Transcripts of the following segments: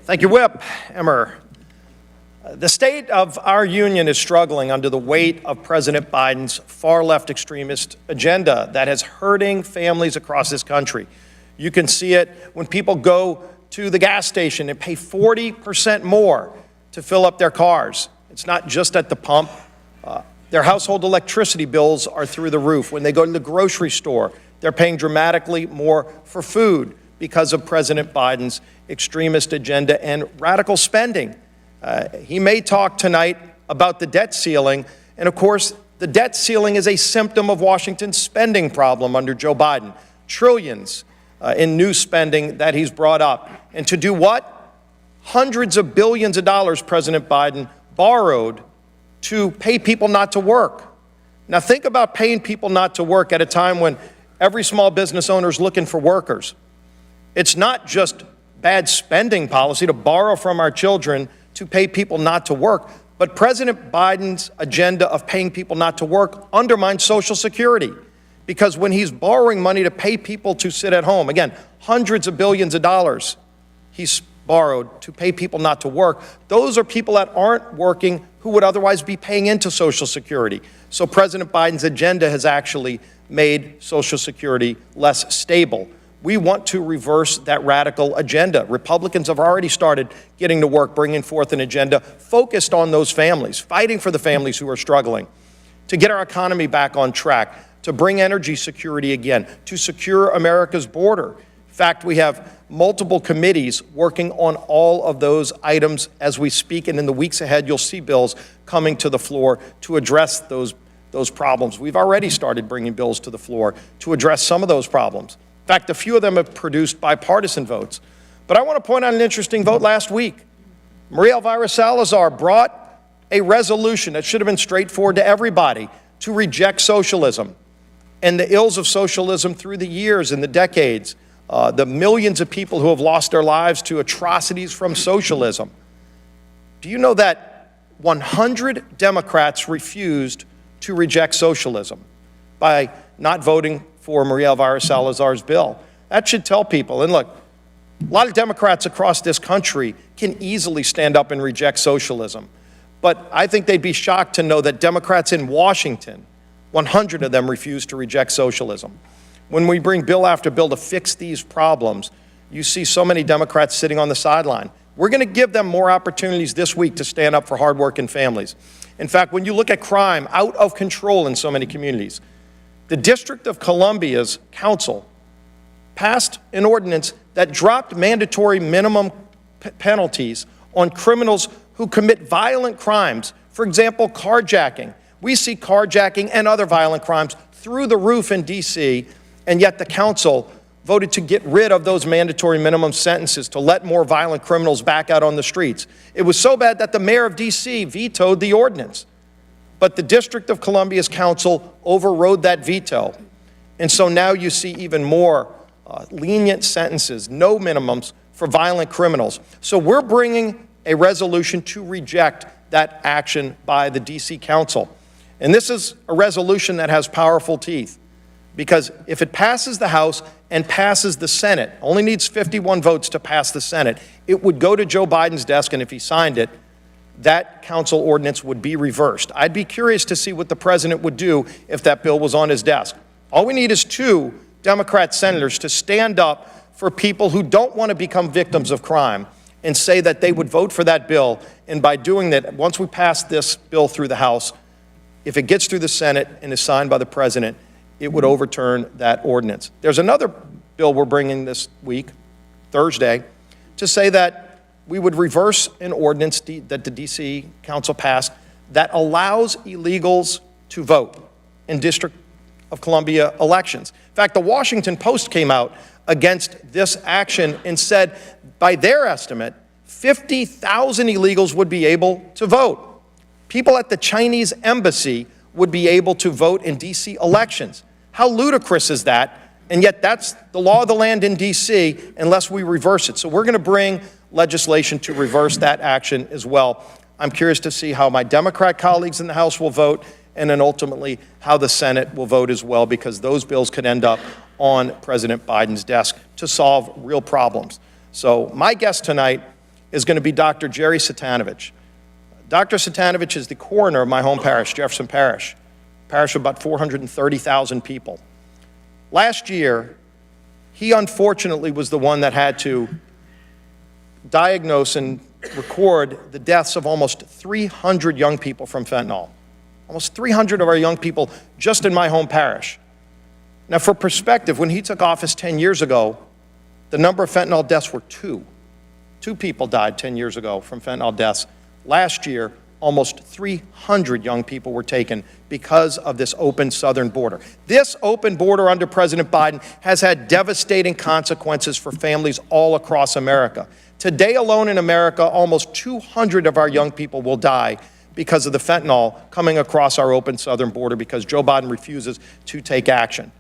Thank you, Whip. Emmer. The state of our union is struggling under the weight of President Biden's far-left extremist agenda that is hurting families across this country. You can see it when people go to the gas station and pay 40% more to fill up their cars. It's not just at the pump. Their household electricity bills are through the roof. When they go to the grocery store, they're paying dramatically more for food because of President Biden's extremist agenda and radical spending. He may talk tonight about the debt ceiling, and of course, the debt ceiling is a symptom of Washington's spending problem under Joe Biden. Trillions in new spending that he's brought up. And to do what? Hundreds of billions of dollars President Biden borrowed to pay people not to work. Now think about paying people not to work at a time when every small business owner is looking for workers. It's not just bad spending policy to borrow from our children to pay people not to work, but President Biden's agenda of paying people not to work undermines Social Security, because when he's borrowing money to pay people to sit at home, again, hundreds of billions of dollars he's borrowed to pay people not to work, those are people that aren't working who would otherwise be paying into Social Security. So President Biden's agenda has actually made Social Security less stable. We want to reverse that radical agenda. Republicans have already started getting to work, bringing forth an agenda focused on those families, fighting for the families who are struggling, to get our economy back on track, to bring energy security again, to secure America's border. In fact, we have multiple committees working on all of those items as we speak, and in the weeks ahead, you'll see bills coming to the floor to address those problems. We've already started bringing bills to the floor to address some of those problems. In fact, a few of them have produced bipartisan votes. But I want to point out an interesting vote last week. Maria Elvira Salazar brought a resolution that should have been straightforward to everybody to reject socialism and the ills of socialism through the years and the decades, the millions of people who have lost their lives to atrocities from socialism. Do you know that 100 Democrats refused to reject socialism by not voting for Maria Elvira Salazar's bill? That should tell people, and look, a lot of Democrats across this country can easily stand up and reject socialism. But I think they'd be shocked to know that Democrats in Washington, 100 of them refuse to reject socialism. When we bring bill after bill to fix these problems, you see so many Democrats sitting on the sideline. We're going to give them more opportunities this week to stand up for hardworking families. In fact, when you look at crime out of control in so many communities, the District of Columbia's council passed an ordinance that dropped mandatory minimum penalties on criminals who commit violent crimes. For example, carjacking. We see carjacking and other violent crimes through the roof in D.C., and yet the council voted to get rid of those mandatory minimum sentences to let more violent criminals back out on the streets. It was so bad that the mayor of D.C. vetoed the ordinance. But the District of Columbia's council overrode that veto. And so now you see even more lenient sentences, no minimums for violent criminals. So we're bringing a resolution to reject that action by the D.C. Council. And this is a resolution that has powerful teeth, because if it passes the House and passes the Senate, only needs 51 votes to pass the Senate, it would go to Joe Biden's desk, and if he signed it, that council ordinance would be reversed. I'd be curious to see what the president would do if that bill was on his desk. All we need is 2 Democrat senators to stand up for people who don't want to become victims of crime and say that they would vote for that bill. And by doing that, once we pass this bill through the House, if it gets through the Senate and is signed by the president, it would overturn that ordinance. There's another bill we're bringing this week, Thursday, to say that we would reverse an ordinance that the D.C. Council passed that allows illegals to vote in District of Columbia elections. In fact, the Washington Post came out against this action and said, by their estimate, 50,000 illegals would be able to vote. People at the Chinese embassy would be able to vote in D.C. elections. How ludicrous is that? And yet that's the law of the land in D.C. unless we reverse it. So we're going to bring legislation to reverse that action as well. I'm curious to see how my Democrat colleagues in the House will vote, and then ultimately how the Senate will vote as well, because those bills could end up on President Biden's desk to solve real problems. So my guest tonight is going to be Dr. Jerry Satanovich. Dr. Satanovich is the coroner of my home parish, Jefferson Parish, a parish of about 430,000 people. Last year, he unfortunately was the one that had to diagnose and record the deaths of almost 300 young people from fentanyl. Almost 300 of our young people just in my home parish. Now, for perspective, when he took office 10 years ago, the number of fentanyl deaths were 2. 2 people died 10 years ago from fentanyl deaths. Last year, almost 300 young people were taken because of this open southern border. This open border under President Biden has had devastating consequences for families all across America. Today alone in America, almost 200 of our young people will die because of the fentanyl coming across our open southern border because Joe Biden refuses to take action.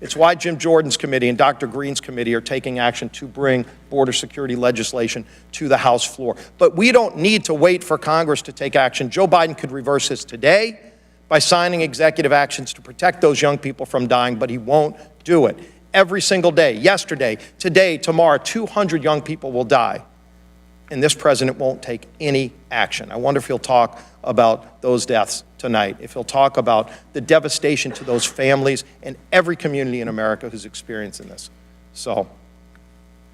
It's why Jim Jordan's committee and Dr. Green's committee are taking action to bring border security legislation to the House floor. But we don't need to wait for Congress to take action. Joe Biden could reverse this today by signing executive actions to protect those young people from dying, but he won't do it. Every single day, yesterday, today, tomorrow, 200 young people will die, and this president won't take any action. I wonder if he'll talk about those deaths tonight, if he'll talk about the devastation to those families and every community in America who's experiencing this. So,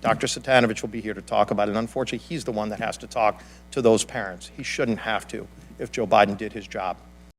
Dr. Satanovich will be here to talk about it. Unfortunately, he's the one that has to talk to those parents. He shouldn't have to if Joe Biden did his job.